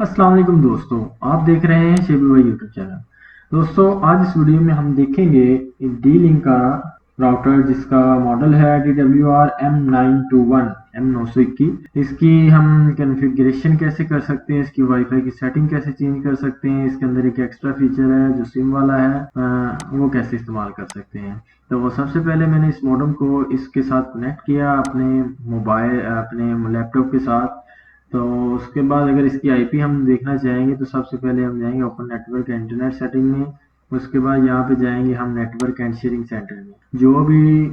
अस्सलाम वालेकुम दोस्तों, आप देख रहे हैं शेबी भाई यूट्यूब चैनल। दोस्तों, आज इस वीडियो में हम देखेंगे डी लिंक का राउटर जिसका मॉडल है DWR M921 इसकी हम कॉन्फ़िगरेशन कैसे कर सकते हैं, इसकी वाईफाई की सेटिंग कैसे चेंज कर सकते हैं, इसके अंदर एक एक्स्ट्रा फीचर है जो सिम वाला है, वो कैसे इस्तेमाल कर सकते हैं। तो वो सबसे पहले मैंने इस मॉडेम को इसके साथ कनेक्ट किया अपने लैपटॉप के साथ। तो उसके बाद अगर इसकी आईपी हम देखना चाहेंगे तो सबसे पहले हम जाएंगे ओपन नेटवर्क इंटरनेट सेटिंग में। उसके बाद यहाँ पे जाएंगे हम नेटवर्क एंड शेयरिंग सेंटर में। जो भी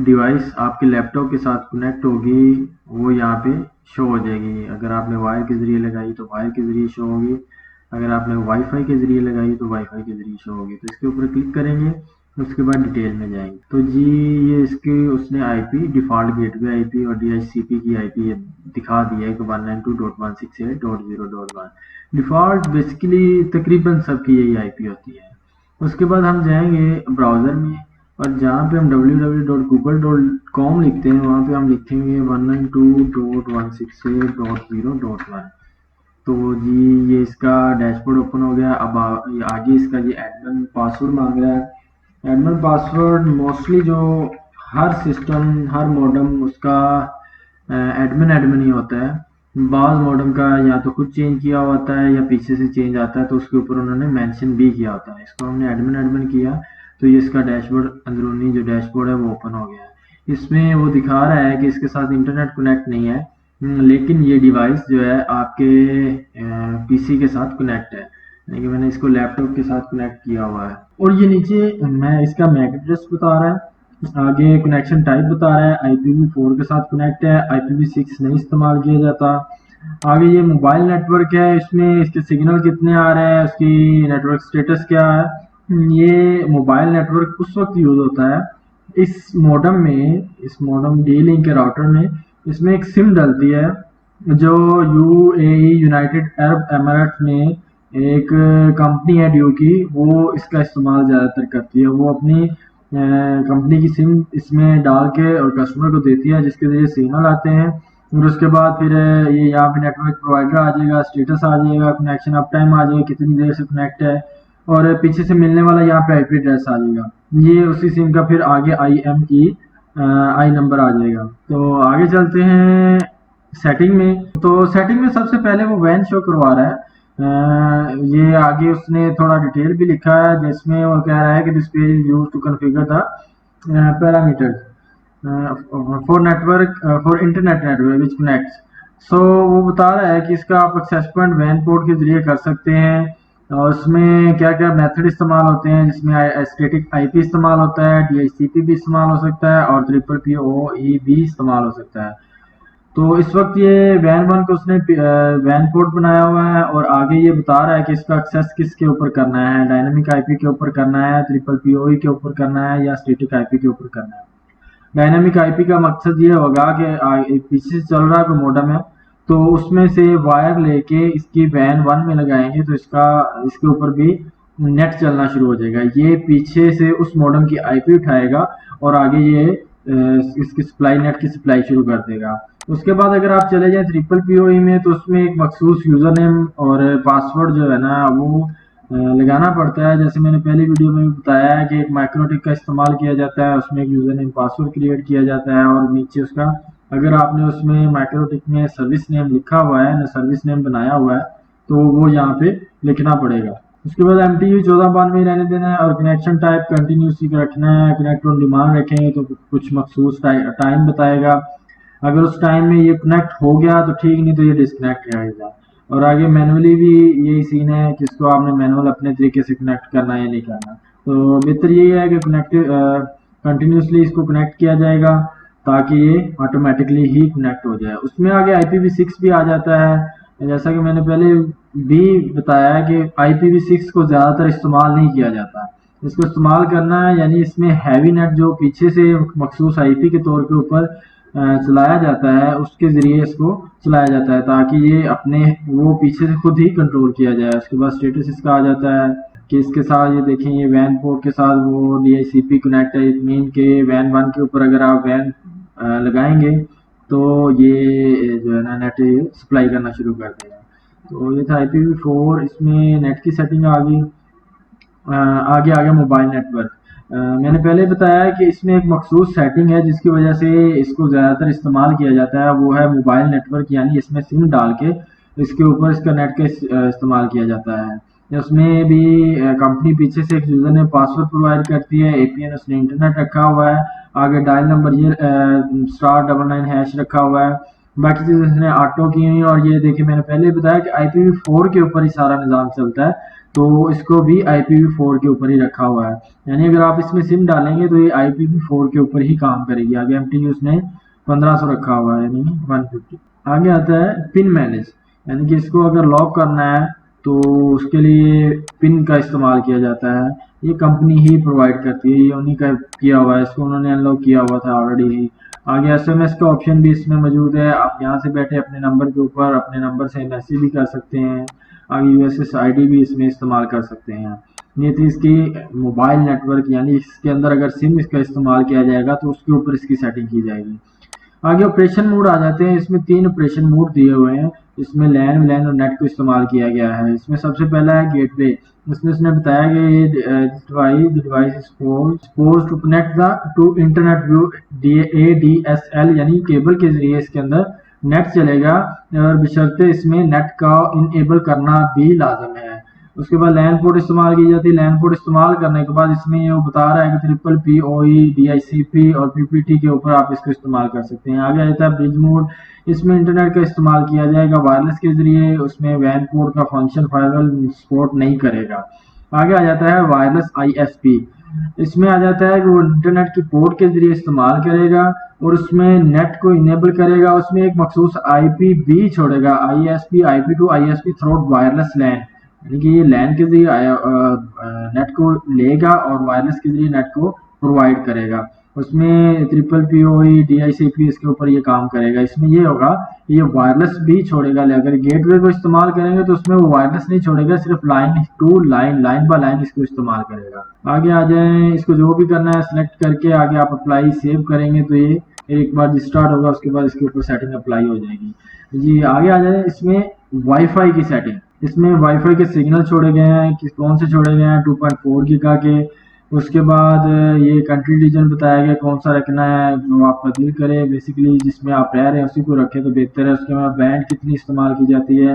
डिवाइस आपके लैपटॉप के साथ कनेक्ट होगी वो यहाँ पे शो हो जाएगी। अगर आपने वायर के ज़रिए लगाई तो वायर के ज़रिए शो होगी, अगर आपने वाईफाई के ज़रिए लगाई तो वाईफाई के ज़रिए शो होगी। तो इसके ऊपर क्लिक करेंगे, उसके बाद डिटेल में जाएंगे तो जी ये इसकी उसने आईपी डिफ़ॉल्ट गेटवे आईपी और डीएचसीपी की आईपी ये दिखा दी है कि 192.168.0.1 डिफ़ॉल्ट। बेसिकली तकरीबन सबकी यही आईपी होती है। उसके बाद हम जाएंगे ब्राउज़र में और जहाँ पे हम www.google.com लिखते हैं वहाँ पे हम लिखेंगे 192.168.0.1। तो जी ये इसका डैशबोर्ड ओपन हो गया। अब आगे इसका ये एडमिन पासवर्ड मांग रहा है। एडमिन पासवर्ड मोस्टली जो हर सिस्टम हर मॉडम उसका एडमिन एडमिन ही होता है। बाज़ मॉडम का या तो खुद चेंज किया होता है या पीछे से चेंज आता है, तो उसके ऊपर उन्होंने मेंशन भी किया होता है। इसको हमने एडमिन एडमिन किया तो ये इसका डैशबोर्ड अंदरूनी जो डैशबोर्ड है वो ओपन हो गया है। इसमें वो दिखा रहा है कि इसके साथ इंटरनेट कनेक्ट नहीं है, लेकिन ये डिवाइस जो है आपके पीसी के साथ कनेक्ट है, यानी कि मैंने इसको लैपटॉप के साथ कनेक्ट किया हुआ है। और ये नीचे मैं इसका मैक एड्रेस बता रहा है, आगे कनेक्शन टाइप बता रहा है IPv4 के साथ कनेक्ट है, IPv6 नहीं इस्तेमाल किया जाता। आगे ये मोबाइल नेटवर्क है, इसमें इसके सिग्नल कितने आ रहे हैं, उसकी नेटवर्क स्टेटस क्या है। ये मोबाइल नेटवर्क उस वक्त यूज होता है इस मॉडम डी लिंक के राउटर में। इसमें एक सिम डलती है जो UAE यूनाइटेड अरब एमिरेट में एक कंपनी है ड्यू की, वो इसका इस्तेमाल ज़्यादातर करती है। वो अपनी कंपनी की सिम इसमें डाल के और कस्टमर को देती है, जिसके ज़रिए सिग्नल आते हैं। और उसके बाद फिर ये यहाँ पे नेटवर्क प्रोवाइडर आ जाएगा, स्टेटस आ जाएगा, कनेक्शन अप टाइम आ जाएगा, कितनी देर से कनेक्ट है, और पीछे से मिलने वाला यहाँ पे आईपी एड्रेस आ जाएगा। ये उसी सिम का फिर आगे आई नंबर आ जाएगा। तो आगे चलते हैं सेटिंग में। तो सेटिंग में सबसे पहले वो वैन शो करवा रहा है। ये आगे उसने थोड़ा डिटेल भी लिखा है जिसमें वो कह रहा है कि this page is used to configure the parameters for internet network which connects. So वो बता रहा है कि इसका आप एक्सेस पॉइंट वैन पोर्ट के जरिए कर सकते हैं, और उसमें क्या क्या मेथड इस्तेमाल होते हैं, जिसमें स्टैटिक आईपी इस्तेमाल होता है, DHCP भी इस्तेमाल हो सकता है और PPPoE भी इस्तेमाल हो सकता है। तो इस वक्त ये वैन वन को उसने वैन पोर्ट बनाया हुआ है, और आगे ये बता रहा है कि इसका एक्सेस किसके ऊपर करना है, डायनामिक आईपी के ऊपर करना है, PPPoE के ऊपर करना है या स्टैटिक आईपी के ऊपर करना है। डायनामिक आईपी का मकसद ये होगा कि पीछे से चल रहा कोई मॉडेम है तो उसमें से वायर लेके इसकी वैन वन में लगाएंगे तो इसके ऊपर भी नेट चलना शुरू हो जाएगा। ये पीछे से उस मॉडेम की आईपी उठाएगा और आगे ये इसकी सप्लाई नेट की सप्लाई शुरू कर देगा। उसके बाद अगर आप चले जाएं PPPoE में तो उसमें एक मखसूस यूज़र नेम और पासवर्ड जो है ना वो लगाना पड़ता है। जैसे मैंने पहली वीडियो में भी बताया है कि एक माइक्रोटिक का इस्तेमाल किया जाता है, उसमें एक यूज़र नेम पासवर्ड क्रिएट किया जाता है और नीचे उसका अगर आपने उसमें माइक्रोटिक में सर्विस नेम लिखा हुआ है ना, सर्विस नेम बनाया हुआ है, तो वो यहाँ पे लिखना पड़ेगा। उसके बाद MTU 1492 रहने देना है और कनेक्शन टाइप कंटिन्यूसी का रखना है। कनेक्ट ऑन डिमांड रखेंगे तो कुछ मखसूस टाइम बताएगा, अगर उस टाइम में ये कनेक्ट हो गया तो ठीक, नहीं तो ये डिस्कनेक्ट रहेगा। और आगे मैनुअली भी यही सीन है कि इसको आपने मैनुअल अपने तरीके से कनेक्ट करना है या नहीं करना। तो बेहतर ये है कि कंटिन्यूसली इसको कनेक्ट किया जाएगा ताकि ये ऑटोमेटिकली ही कनेक्ट हो जाए। उसमें आगे IPv6 भी आ जाता है। जैसा कि मैंने पहले भी बताया है कि IPv6 को ज़्यादातर इस्तेमाल नहीं किया जाता। इसको इस्तेमाल करना है यानी इसमें हैवी नेट जो पीछे से मखसूस IP के तौर के ऊपर चलाया जाता है उसके ज़रिए इसको चलाया जाता है ताकि ये अपने वो पीछे से खुद ही कंट्रोल किया जाए। उसके बाद स्टेटस इसका आ जाता है कि इसके साथ ये देखें ये वैन पोर्ट के साथ वो DHCP कनेक्ट है। इट मीन के वैन वन के ऊपर अगर आप वैन लगाएंगे तो ये जो है ना नेट सप्लाई करना शुरू कर देगा। तो ये था IPv4। इसमें नेट की सेटिंग आ गई। आगे आ गया मोबाइल नेटवर्क। मैंने पहले बताया कि इसमें एक मखसूस सेटिंग है जिसकी वजह से इसको ज़्यादातर इस्तेमाल किया जाता है, वो है मोबाइल नेटवर्क, यानी इसमें सिम डाल के इसके ऊपर इसका नेट का इस्तेमाल किया जाता है। उसमें भी कंपनी पीछे से एक यूज़र ने पासवर्ड प्रोवाइड करती है, APN उसने इंटरनेट रखा हुआ है, आगे डायल नंबर ये *99# रखा हुआ है, बाकी चीज़ें इसने ऑटो की हुई। और ये देखिए मैंने पहले बताया कि IPv4 के ऊपर ही सारा निज़ाम चलता है, तो इसको भी IPv4 के ऊपर ही रखा हुआ है, यानी अगर आप इसमें सिम डालेंगे तो ये IPv4 के ऊपर ही काम करेगी। आगे MTU उसने 1500 रखा हुआ है, यानी 150। आगे आता है पिन मैनेज, यानी कि इसको अगर लॉक करना है तो उसके लिए पिन का इस्तेमाल किया जाता है। ये कंपनी ही प्रोवाइड करती है, ये उन्हीं का किया हुआ है, इसको उन्होंने अनलॉक किया हुआ था ऑलरेडी ही। आगे SMS का ऑप्शन भी इसमें मौजूद है, आप यहाँ से बैठे अपने नंबर के ऊपर अपने नंबर से मैसेज भी कर सकते हैं। आगे USSID भी इसमें इस्तेमाल कर सकते हैं। ये थी इसकी मोबाइल नेटवर्क, यानी इसके अंदर अगर सिम इसका इस्तेमाल किया जाएगा तो उसके ऊपर इसकी सेटिंग की जाएगी। आगे ऑपरेशन मोड आ जाते हैं। इसमें 3 ऑपरेशन मोड दिए हुए हैं। इसमें लैन, WLAN और नेट को इस्तेमाल किया गया है। इसमें सबसे पहला है गेटवे। इसमें उसने बताया कि ये device is suppose to connect the to internet via ADSL, यानी केबल के जरिए इसके अंदर नेट चलेगा, और बशर्ते इसमें नेट का इनेबल करना भी लाजम है। उसके बाद लैन पोर्ट इस्तेमाल की जाती है। लैन पोर्ट इस्तेमाल करने के बाद इसमें ये बता रहा है कि PPPoE, DICP और PPT के ऊपर आप इसको इस्तेमाल कर सकते हैं। आगे आता है ब्रिज मोड। इसमें इंटरनेट का इस्तेमाल किया जाएगा वायरलेस के जरिए, उसमें WAN पोर्ट का फंक्शन फायरवॉल सपोर्ट नहीं करेगा। आगे आ जाता है वायरलेस ISP। इसमें आ जाता है कि वो इंटरनेट की पोर्ट के जरिए इस्तेमाल करेगा और उसमें नेट को इनेबल करेगा। उसमें एक मखसूस IP भी छोड़ेगा, ISP IP to ISP through wireless LAN, यानी कि ये लैन के जरिए नेट को लेगा और वायरलेस के जरिए नेट को प्रोवाइड करेगा। उसमें PPPoE DICP इसके ऊपर ये काम करेगा। इसमें ये होगा, ये वायरलेस भी छोड़ेगा। अगर गेटवे को इस्तेमाल करेंगे तो उसमें वो वायरलेस नहीं छोड़ेगा, सिर्फ line to line, line by line इसको इस्तेमाल करेगा। आगे आ जाए, इसको जो भी करना है सिलेक्ट करके आगे आप अप्लाई सेव करेंगे तो ये एक बार स्टार्ट होगा, उसके बाद इसके ऊपर सेटिंग अप्लाई हो जाएगी जी। आगे आ जाए, इसमें वाईफाई की सेटिंग। इसमें वाईफाई के सिग्नल छोड़े गए हैं, किस कौन से छोड़े गए हैं, 2.4 गीगा के। उसके बाद ये कंट्री रीजन बताया गया कौन सा रखना है, जो आपका दिल करे, बेसिकली जिसमें आप रह रहे हैं उसी को रखें तो बेहतर है। उसके बाद बैंड कितनी इस्तेमाल की जाती है,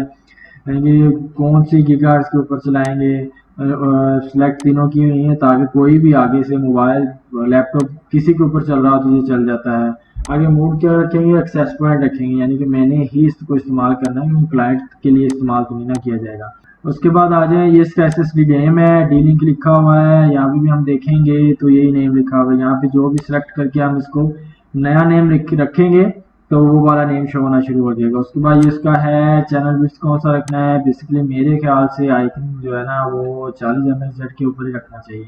यानी कौन सी गीगाहर्ट्ज़ के ऊपर चलाएंगे, सिलेक्ट तीनों की हुई है ताकि कोई भी आगे से मोबाइल लैपटॉप किसी के ऊपर चल रहा हो तो ये चल जाता है। आगे मोड क्या रखेंगे, एक्सेस पॉइंट रखेंगे, यानी कि मैंने ही इसको इस्तेमाल करना है, क्योंकि क्लाइंट के लिए इस्तेमाल तो नहीं ना किया जाएगा। उसके बाद आ जाए, ये इसका SSD गेम है, D-Link लिखा हुआ है, यहाँ पे भी हम देखेंगे तो यही नेम लिखा हुआ है। यहाँ पे जो भी सिलेक्ट करके हम इसको नया नेम रखेंगे तो वो वाला नेम शो होना शुरू हो जाएगा। उसके बाद ये इसका है चैनल बिट्स कौन सा रखना है, बेसिकली मेरे ख्याल से आई थिंक जो है ना वो 40 MHz के ऊपर ही रखना चाहिए।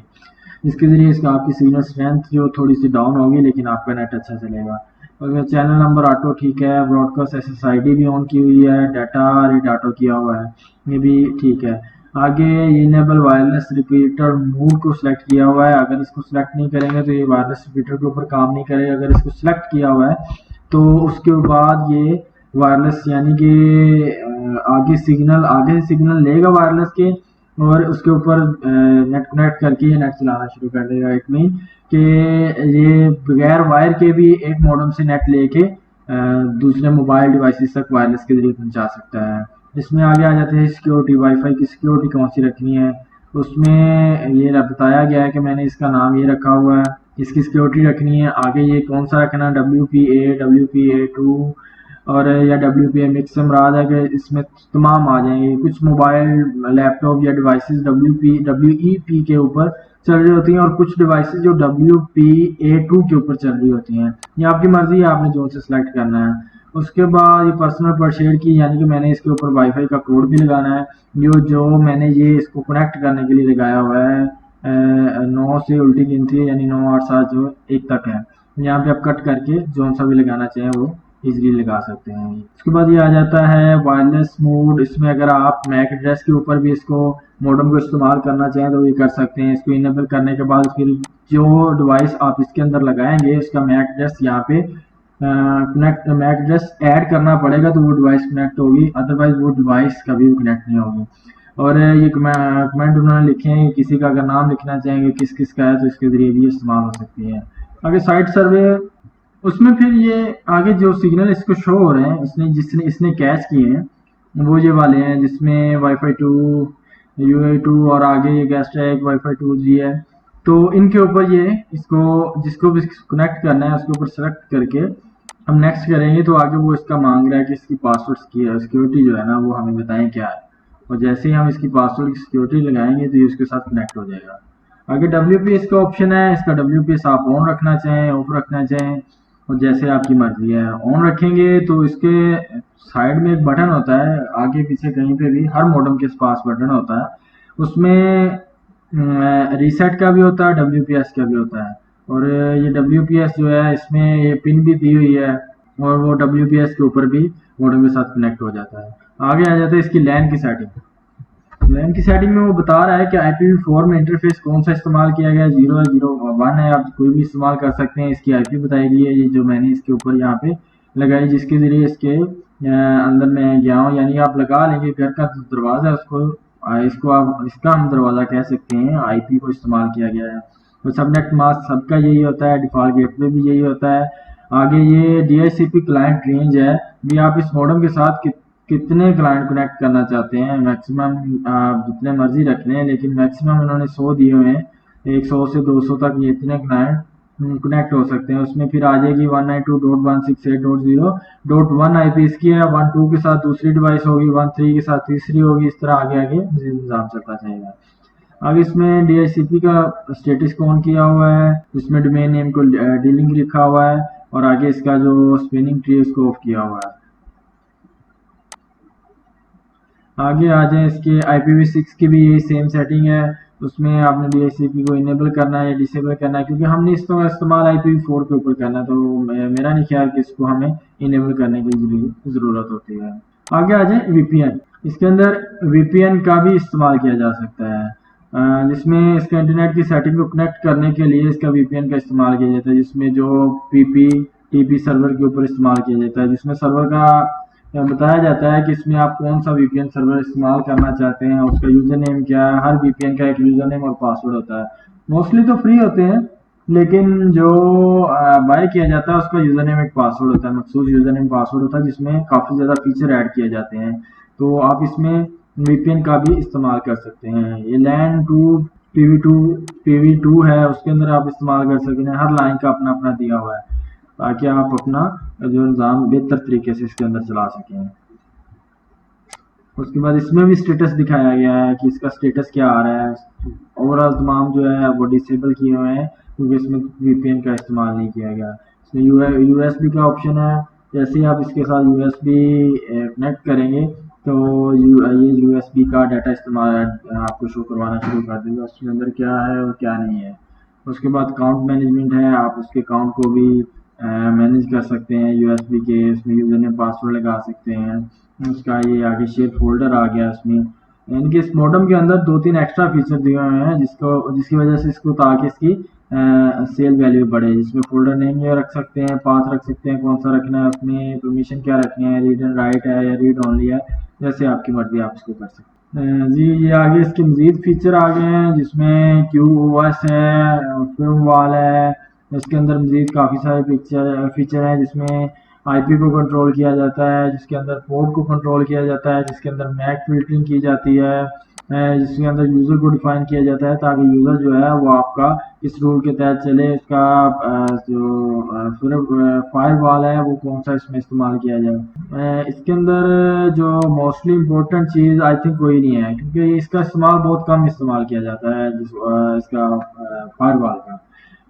इसके ज़रिए इसका आपकी सिग्नल स्ट्रेंथ जो थोड़ी सी डाउन होगी लेकिन आपका नेट अच्छा चलेगा। और चैनल नंबर ऑटो ठीक है, ब्रॉडकास्ट SSID भी ऑन की हुई है, डाटा रीड ऑटो किया हुआ है, ये भी ठीक है। आगे इनेबल वायरलेस रिपीटर मोड को सिलेक्ट किया हुआ है। अगर इसको सिलेक्ट नहीं करेंगे तो ये वायरलेस रिपीटर के ऊपर काम नहीं करेगा। अगर इसको सिलेक्ट किया हुआ है तो उसके बाद ये वायरलेस, यानी कि आगे से सिग्नल लेगा वायरलेस के और उसके ऊपर नेट कनेक्ट करके ये नेट चलाना शुरू कर देगा। इट मीन कि ये बगैर वायर के भी एक मॉडेम से नेट लेके दूसरे मोबाइल डिवाइसेस तक वायरलेस के जरिए पहुंचा सकता है। इसमें आगे आ जाते हैं सिक्योरिटी। वाईफाई की सिक्योरिटी कौन सी रखनी है, उसमें ये बताया गया है कि मैंने इसका नाम ये रखा हुआ है, इसकी सिक्योरिटी रखनी है। आगे ये कौन सा रखना है, WPA, WPA2 और या WPA मिक्स मराद है कि इसमें तमाम आ जाएंगे। कुछ मोबाइल लैपटॉप या डिवाइसेस WEP के ऊपर चल रही होती हैं और कुछ डिवाइसेस जो WPA2 के ऊपर चल रही होती हैं। ये आपकी मर्जी है, आपने जो से सिलेक्ट करना है। उसके बाद ये पर्सनल परशेड की, यानी कि मैंने इसके ऊपर वाईफाई का कोड भी लगाना है, जो मैंने ये इसको कनेक्ट करने के लिए लगाया हुआ है। 9 से उल्टी गिनती है, यानी 9 8 7 जो 1 तक है। यहाँ पे आप कट करके जो सा भी लगाना चाहें वो इजीली लगा सकते हैं। उसके बाद ये आ जाता है वायरलेस मोड। इसमें अगर आप मैक एड्रेस के ऊपर भी इसको मॉडेम को इस्तेमाल करना चाहें तो ये कर सकते हैं। इसको इनेबल करने के बाद फिर जो डिवाइस आप इसके अंदर लगाएंगे उसका मैक एड्रेस यहाँ पे कनेक्ट मैक एड्रेस ऐड करना पड़ेगा तो वो डिवाइस कनेक्ट होगी, अदरवाइज वो डिवाइस कभी भी कनेक्ट नहीं होगी। और ये कमेंट उन्होंने लिखे हैं, किसी का अगर नाम लिखना चाहेंगे किस किस का है तो इसके ज़रिए भी इस्तेमाल हो सकती है। आगे साइट सर्वे, उसमें फिर ये आगे जो सिग्नल इसको शो हो रहे हैं इसने कैच किए हैं वो ये वाले हैं जिसमें वाईफाई 2, UAE2 और आगे ये गेस्ट है एक वाईफाई 2G है। तो इनके ऊपर ये इसको जिसको भी कनेक्ट करना है उसके ऊपर सेलेक्ट करके हम नेक्स्ट करेंगे तो आगे वो इसका मांग रहा है कि इसकी पासवर्ड की सिक्योरिटी जो है ना वो हमें बताएं क्या है, और जैसे ही हम इसकी पासवर्ड की सिक्योरिटी लगाएंगे तो ये उसके साथ कनेक्ट हो जाएगा। आगे WPS का ऑप्शन है, इसका WPS आप ऑन रखना चाहें ऑफ रखना चाहें और जैसे आपकी मर्जी है। ऑन रखेंगे तो इसके साइड में एक बटन होता है, आगे पीछे कहीं पे भी हर मॉडेम के पास बटन होता है, उसमें रीसेट का भी होता है, WPS का भी होता है। और ये WPS जो है इसमें ये पिन भी दी हुई है और वो WPS के ऊपर भी मॉडेम के साथ कनेक्ट हो जाता है। आगे आ जाता है इसकी लैन की सेटिंग। लैन की सेटिंग में वो बता रहा है कि IPv4 में इंटरफेस कौन सा इस्तेमाल किया गया है, 0 है 0 1 है, आप कोई भी इस्तेमाल कर सकते हैं। इसकी IP बताई गई है, ये जो मैंने इसके ऊपर यहाँ पे लगाई जिसके ज़रिए इसके अंदर मैं गया हूँ, यानी आप लगा लेंगे घर का जो दरवाज़ा है उसको इसको आप इसका हम दरवाज़ा कह सकते हैं, IP को इस्तेमाल किया गया है। तो सबनेट मास्क सबका यही होता है, डिफ़ॉल्ट गेटवे भी यही होता है। आगे ये DHCP क्लाइंट रेंज है, भी आप इस मॉडेम के साथ कितने क्लाइंट कनेक्ट करना चाहते हैं, मैक्सिमम आप जितने मर्जी रख लें, लेकिन मैक्सिमम उन्होंने 100 दिए हुए हैं, 100 से 200 तक ये इतने क्लाइंट कनेक्ट हो सकते हैं। उसमें फिर आ जाएगी 192.168.0.1 IP इसकी है, 1.2 के साथ दूसरी डिवाइस होगी, 1.3 के साथ तीसरी होगी, इस तरह आगे आगे निज़ाम चलता जाएगा। अब इसमें DHCP का स्टेटस को ऑन किया हुआ है, इसमें डोमेन नेम को डीलिंग लिखा हुआ है और आगे इसका जो स्पिनिंग ट्री उसको ऑफ किया हुआ है। आगे आ जाए इसके IPv6 की भी यही सेम सेटिंग है, उसमें आपने DHCP को इनेबल करना है या डिसेबल करना है, क्योंकि हमने इसका इस्तेमाल IPv4 के ऊपर करना है तो मेरा नहीं ख्याल कि इसको हमें इनेबल करने की ज़रूरत होती है। आगे आ जाए VPN, इसके अंदर VPN का भी इस्तेमाल किया जा सकता है, जिसमें इसका इंटरनेट की सेटिंग को कनेक्ट करने के लिए इसका VPN का इस्तेमाल किया जाता है, जिसमें जो TP सर्वर के ऊपर इस्तेमाल किया जाता है, जिसमें सर्वर का बताया जाता है कि इसमें आप कौन सा VPN सर्वर इस्तेमाल करना चाहते हैं, उसका यूज़र नेम क्या है। हर VPN का एक यूज़र नेम और पासवर्ड होता है, मोस्टली तो फ्री होते हैं, लेकिन जो बाय किया जाता है उसका यूज़र नेम एक पासवर्ड होता है, मखसूस यूज़र नेम पासवर्ड होता है जिसमें काफ़ी ज़्यादा फीचर ऐड किए जाते हैं। तो आप इसमें VPN का भी इस्तेमाल कर सकते हैं। ये LAN 2 PV2 है, उसके अंदर आप इस्तेमाल कर सकते हैं। हर लाइन का अपना अपना दिया हुआ है ताकि आप अपना जो निज़ाम बेहतर तरीके से इसके अंदर चला सकें। उसके बाद इसमें भी स्टेटस दिखाया गया है कि इसका स्टेटस क्या आ रहा है। ओवरऑल तमाम जो है वो डिसेबल किए हुए हैं क्योंकि इसमें VPN का इस्तेमाल नहीं किया गया। इसमें USB का ऑप्शन है, जैसे ही आप इसके साथ USB कनेक्ट करेंगे तो ये USB का डाटा इस्तेमाल आपको शो करवाना शुरू कर देगा, उसके अंदर क्या है और क्या नहीं है। उसके बाद अकाउंट मैनेजमेंट है, आप उसके अकाउंट को भी मैनेज कर सकते हैं USB के, इसमें यूज़र नेम पासवर्ड लगा सकते हैं। उसका ये आगे शेयर फोल्डर आ गया इसमें, यानी कि इस मॉडेम के अंदर 2-3 एक्स्ट्रा फीचर दिए हुए हैं जिसकी वजह से इसको ताकि इसकी सेल वैल्यू बढ़े, जिसमें फोल्डर नेम ये रख सकते हैं, पाथ रख सकते हैं, कौन सा रखना है, उसमें परमिशन क्या रखनी है, रीड एंड राइट है या रीड ओनली है, जैसे आपकी मर्जी आप इसको कर सकते हैं। जी ये आगे इसके मज़ीद फीचर आ गए हैं जिसमें QoS है, firewall है, इसके अंदर मज़ीद काफ़ी सारे फीचर हैं जिसमें IP को कंट्रोल किया जाता है, जिसके अंदर पोर्ट को कंट्रोल किया जाता है, जिसके अंदर मैक फिल्टरिंग की जाती है, जिसके अंदर यूज़र को डिफाइन किया जाता है ताकि यूज़र जो है वो आपका इस रूल के तहत चले। इसका जो फायरवॉल है वो कौन सा इसमें इस्तेमाल किया जाए। इसके अंदर जो mostly important cheese I think कोई नहीं है क्योंकि इसका इस्तेमाल बहुत कम इस्तेमाल किया जाता है इसका फायरवॉल का,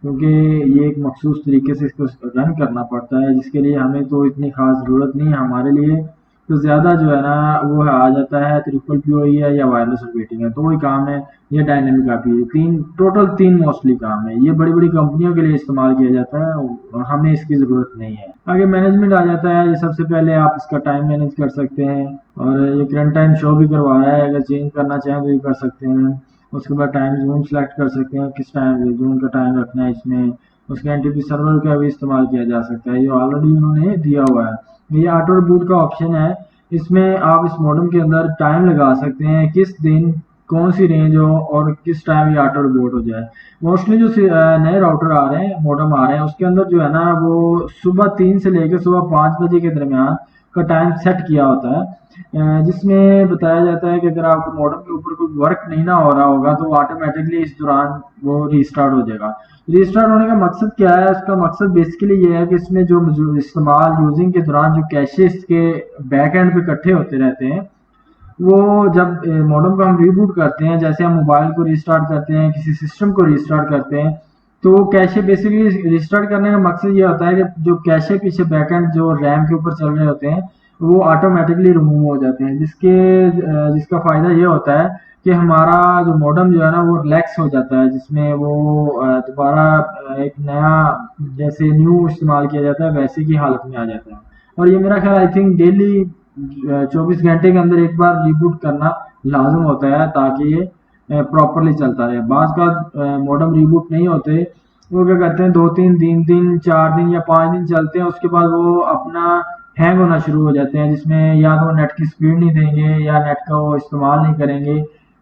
क्योंकि ये एक मखसूस तरीके से इसको रन करना पड़ता है जिसके लिए हमें तो इतनी ख़ास ज़रूरत नहीं है हमारे लिए। तो ज़्यादा जो है ना वो आ जाता है ट्रिपल PoE है या वायरलेस रिपीटिंग है, तो वही काम है। ये डायनेमिक आईपी टोटल 3 मोस्टली काम है, ये बड़ी बड़ी कंपनियों के लिए इस्तेमाल किया जाता है और हमें इसकी ज़रूरत नहीं है। आगे मैनेजमेंट आ जाता है, ये सबसे पहले आप इसका टाइम मैनेज कर सकते हैं और ये करंट टाइम शो भी करवा रहा है, अगर चेंज करना चाहें तो ये कर सकते हैं। उसके बाद टाइम जोन सेलेक्ट कर सकते हैं, किस टाइम जोन का टाइम रखना है इसमें। उसके एनटीपी सर्वर का भी इस्तेमाल किया जा सकता है, ये ऑलरेडी उन्होंने दिया हुआ है। ये ऑटो रिबूट का ऑप्शन है, इसमें आप इस मॉडम के अंदर टाइम लगा सकते हैं किस दिन कौन सी रेंज हो और किस टाइम ये ऑटो रिबूट हो जाए। मोस्टली जो नए राउटर आ रहे हैं, मॉडम आ रहे हैं, उसके अंदर जो है ना वो सुबह 3 से लेकर सुबह 5 बजे के दरमियान का टाइम सेट किया होता है, जिसमें बताया जाता है कि अगर आपको मॉडम के ऊपर कोई वर्क नहीं ना हो रहा होगा तो ऑटोमेटिकली इस दौरान वो रीस्टार्ट हो जाएगा। रीस्टार्ट होने का मकसद क्या है? उसका मकसद बेसिकली ये है कि इसमें जो इस्तेमाल यूजिंग के दौरान जो कैशेस के बैक एंड पे इकट्ठे होते रहते हैं, वो जब मॉडम को हम रीबूट करते हैं, जैसे हम मोबाइल को रीस्टार्ट करते हैं, किसी सिस्टम को रीस्टार्ट करते हैं, तो कैशे बेसिकली रीस्टार्ट करने का मकसद ये होता है कि जो कैशे पीछे बैकएंड जो रैम के ऊपर चल रहे होते हैं वो ऑटोमेटिकली रिमूव हो जाते हैं, जिसका फ़ायदा ये होता है कि हमारा जो मॉडम जो है ना वो रिलैक्स हो जाता है, जिसमें वो दोबारा एक नया जैसे न्यू इस्तेमाल किया जाता है वैसे की हालत में आ जाता है। और ये मेरा ख्याल आई थिंक डेली 24 घंटे के अंदर एक बार रिबूट करना लाजम होता है ताकि ये प्रॉपरली चलता रहे। बाज़ का मॉडम रिबूट नहीं होते, वो क्या करते हैं 2-3 दिन 4 दिन या 5 दिन चलते हैं, उसके बाद वो अपना हैंग होना शुरू हो जाते हैं, जिसमें या तो नेट की स्पीड नहीं देंगे या नेट का वो इस्तेमाल नहीं करेंगे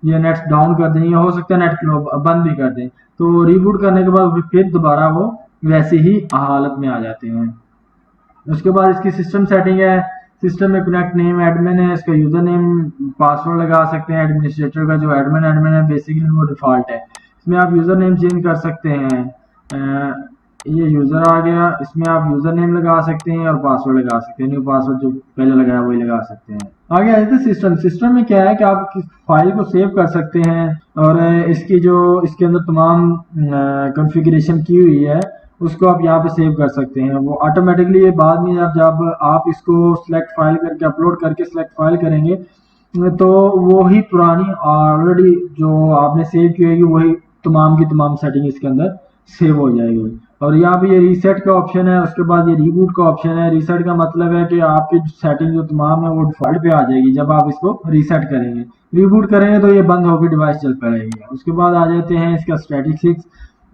या नेट डाउन कर देंगे, हो सकता है नेट को बंद भी कर दें, तो रिबूट करने के बाद फिर दोबारा वो वैसी ही हालत में आ जाते हैं। उसके बाद इसकी सिस्टम सेटिंग है, सिस्टम में कनेक्ट नेम एडमिन है, इसका यूजर नेम पासवर्ड लगा सकते हैं, एडमिनिस्ट्रेटर का जो एडमिन है बेसिकली वो डिफॉल्ट है, इसमें आप यूजर नेम चेंज कर सकते हैं। ये यूजर आ गया, इसमें आप यूजर नेम लगा सकते हैं और पासवर्ड लगा सकते हैं, न्यू पासवर्ड जो पहले लगाया वही लगा सकते हैं। आगे आ जाते हैं सिस्टम। सिस्टम में क्या है कि आप फाइल को सेव कर सकते हैं और इसके अंदर तमाम कॉन्फ़िगरेशन की हुई है उसको आप यहाँ पे सेव कर सकते हैं। वो ऑटोमेटिकली ये बाद में जब आप इसको सिलेक्ट फाइल करके अपलोड करके सिलेक्ट फाइल करेंगे तो वो ही पुरानी ऑलरेडी जो आपने सेव की होगी वही तमाम की तमाम सेटिंग इसके अंदर सेव हो जाएगी। और यहाँ पे ये रीसेट का ऑप्शन है, उसके बाद ये रीबूट का ऑप्शन है। रीसेट का मतलब है कि आपकी सेटिंग जो तमाम है वो डिफॉल्ट पे आ जाएगी जब आप इसको रीसेट करेंगे। रीबूट करेंगे तो ये बंद होकर डिवाइस चल पड़ेगी। उसके बाद आ जाते हैं इसका स्टैटिस्टिक्स,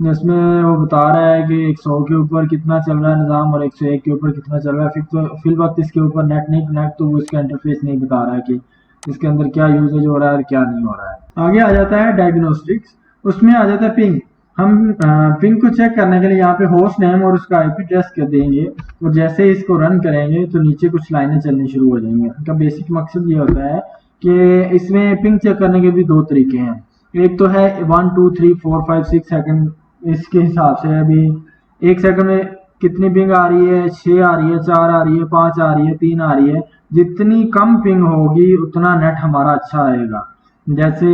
जिसमें वो बता रहा है कि 100 के ऊपर कितना चल रहा है निज़ाम और 101 के ऊपर कितना चल रहा है। फिल वक्त इसके ऊपर नेट नहीं कनेक्ट तो वो इसका इंटरफेस नहीं बता रहा है कि इसके अंदर क्या यूजेज हो रहा है और क्या नहीं हो रहा है। आगे आ जाता है डायग्नोस्टिक्स, उसमें आ जाता है पिंग। हम पिंग को चेक करने के लिए यहाँ पे होस्ट नेम और उसका आईपी एड्रेस कर देंगे और जैसे ही इसको रन करेंगे तो नीचे कुछ लाइनें चलनी शुरू हो जाएंगी। इनका बेसिक मकसद ये होता है कि इसमें पिंग चेक करने के भी दो तरीके हैं। एक तो है 1 2 3 4 5 6 सेकंड, इसके हिसाब से अभी 1 सेकंड में कितनी पिंग आ रही है, 6 आ रही है, 4 आ रही है, 5 आ रही है, 3 आ रही है। जितनी कम पिंग होगी उतना नेट हमारा अच्छा आएगा। जैसे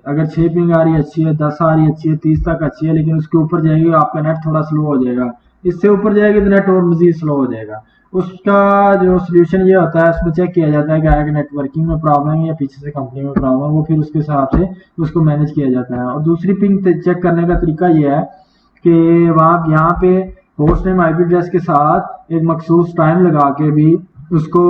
अगर 6 पिंग आ रही है अच्छी है, 10 आ रही है अच्छी है, 30 तक अच्छी है, लेकिन उसके ऊपर जाएगी आपका नेट थोड़ा स्लो हो जाएगा। इससे ऊपर जाएगी तो नेट और मजीद स्लो हो जाएगा। उसका जो सोल्यूशन ये होता है, उसमें चेक किया जाता है कि आगे नेटवर्किंग में प्रॉब्लम है या पीछे से कंपनी में प्रॉब्लम है, वो फिर उसके हिसाब से उसको मैनेज किया जाता है। और दूसरी पिंग चेक करने का तरीका ये है कि वहाँ यहाँ पे होस्ट नेम आईपी एड्रेस के साथ एक मखसूस टाइम लगा के भी उसको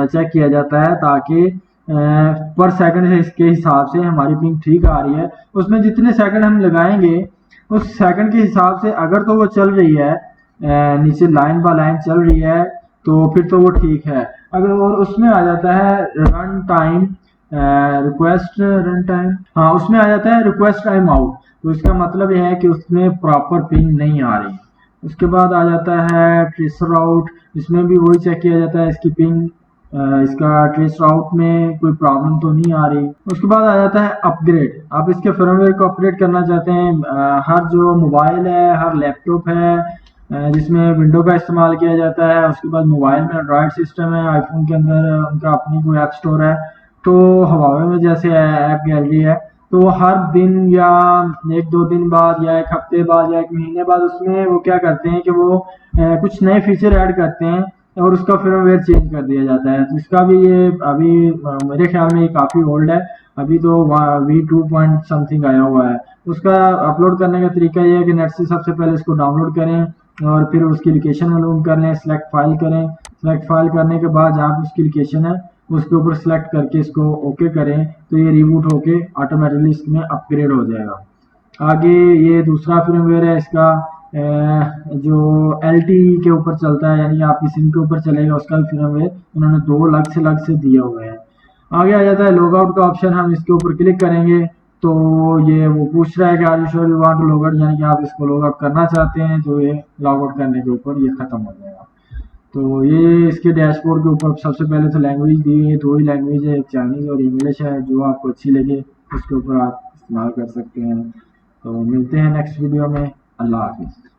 चेक किया जाता है ताकि पर सेकंड है इसके हिसाब से हमारी पिंग ठीक आ रही है। उसमें जितने सेकंड हम लगाएंगे उस सेकंड के हिसाब से अगर तो वो चल रही है नीचे लाइन बाय लाइन चल रही है तो फिर तो वो ठीक है। अगर और उसमें आ जाता है run time request run time, हाँ उसमें आ जाता है रिक्वेस्ट टाइम आउट, तो इसका मतलब यह है कि उसमें प्रॉपर पिंग नहीं आ रही। उसके बाद आ जाता है ट्रेसर आउट, इसमें भी वही चेक किया जाता है इसकी पिंग इसका ट्रेस राउट में कोई प्रॉब्लम तो नहीं आ रही। उसके बाद आ जाता है अपग्रेड, आप इसके फर्मवेयर को अपग्रेड करना चाहते हैं। हर जो मोबाइल है, हर लैपटॉप है जिसमें विंडो का इस्तेमाल किया जाता है, उसके बाद मोबाइल में एंड्रॉयड सिस्टम है, आईफोन के अंदर उनका अपनी कोई ऐप स्टोर है, तो हवावे में जैसे ऐप गैलरी है, तो हर दिन या 1-2 दिन बाद या 1 हफ्ते बाद या 1 महीने बाद उसमें वो क्या करते हैं कि वो कुछ नए फीचर ऐड करते हैं और उसका फर्मवेयर चेंज कर दिया जाता है। तो इसका भी ये अभी मेरे ख्याल में ये काफ़ी ओल्ड है, अभी तो V2 पॉइंट समथिंग आया हुआ है। उसका अपलोड करने का तरीका ये है कि नेट से सबसे पहले इसको डाउनलोड करें और फिर उसकी लोकेशन मालूम कर लें, सिलेक्ट फाइल करें। सिलेक्ट फाइल करने के बाद जहाँ पर उसकी लोकेशन है उसके ऊपर सेलेक्ट करके इसको ओके करें तो ये रिबूट होके ऑटोमेटिकली इसमें अपग्रेड हो जाएगा। आगे ये दूसरा फर्मवेयर है इसका जो LT के ऊपर चलता है, यानी आपकी सिम के ऊपर चलेगा, उसका भी फिर हमें उन्होंने 2 अलग से दिए हुए हैं। आगे आ जाता है लॉग आउट का ऑप्शन, हम इसके ऊपर क्लिक करेंगे तो ये वो पूछ रहा है कि are you sure you want to log out, यानी कि आप इसको लॉग आउट करना चाहते हैं, तो ये लॉग आउट करने के ऊपर ये खत्म हो जाएगा। तो ये इसके डैशबोर्ड के ऊपर सबसे पहले तो लैंग्वेज दी है, 2 ही लैंग्वेज है, एक चाइनीज़ और इंग्लिश है, जो आपको अच्छी लगे उसके ऊपर आप इस्तेमाल कर सकते हैं। तो मिलते हैं नेक्स्ट वीडियो में। अल्लाह हाफिज़।